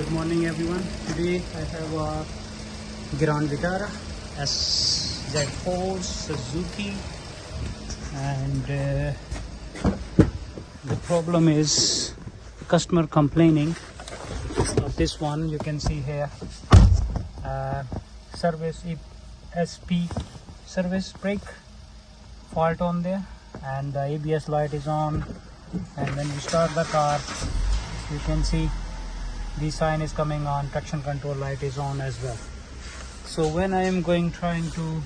Good morning everyone. Today I have a Grand Vitara SZ4 Suzuki, and the problem is customer complaining of this one. You can see here service SP service brake fault on there, and the ABS light is on, and when you start the car you can see the sign is coming on, traction control light is on as well. So when I am trying to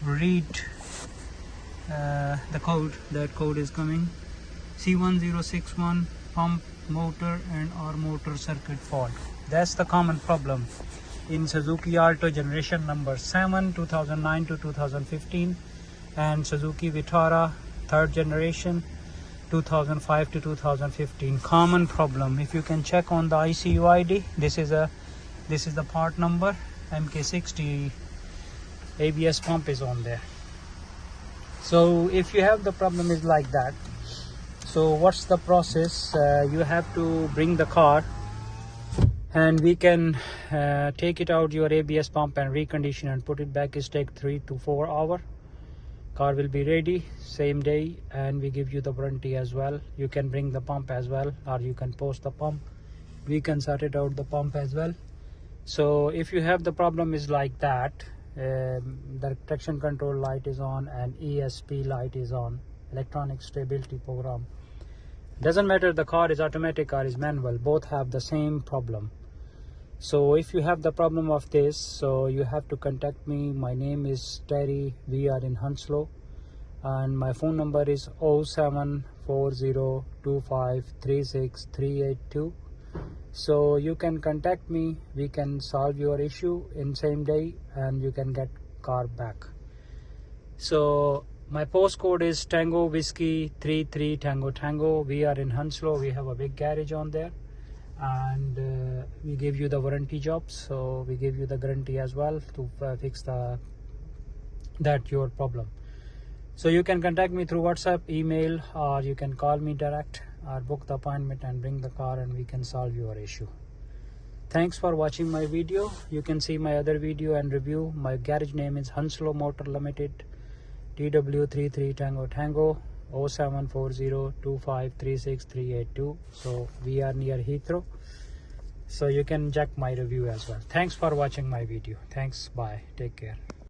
read the code, that code is coming C1061 pump, motor and or motor circuit fault. That's the common problem in Suzuki Alto generation number 7 2009 to 2015 and Suzuki Vitara 3rd generation 2005 to 2015. Common problem. If you can check on the ICU ID, this is the part number MK60. ABS pump is on there. So if you have the problem is like that, so what's the process? You have to bring the car and we can take it out your ABS pump and recondition and put it back. It takes 3 to 4 hours. Car will be ready same day, and we give you the warranty as well. You can bring the pump as well, or you can post the pump. We can sort it out the pump as well. So if you have the problem is like that, the traction control light is on and ESP light is on, electronic stability program. Doesn't matter the car is automatic or is manual, both have the same problem. So if you have the problem of this, so you have to contact me. My name is Terry. We are in Hounslow and my phone number is 07402536382. so you can contact me. We can solve your issue in same day and you can get car back. So my postcode is Tango Whiskey 33 Tango Tango. We are in Hounslow. We have a big garage on there, and we give you the warranty jobs, so we give you the guarantee as well to fix your problem. So you can contact me through WhatsApp, email, or you can call me direct or book the appointment and bring the car and we can solve your issue. Thanks for watching my video. You can see my other video and review. My garage name is Hounslow Motor Limited, TW33 Tango Tango, 07402536382. So we are near Heathrow, so you can check my review as well. Thanks for watching my video. Thanks, bye, take care.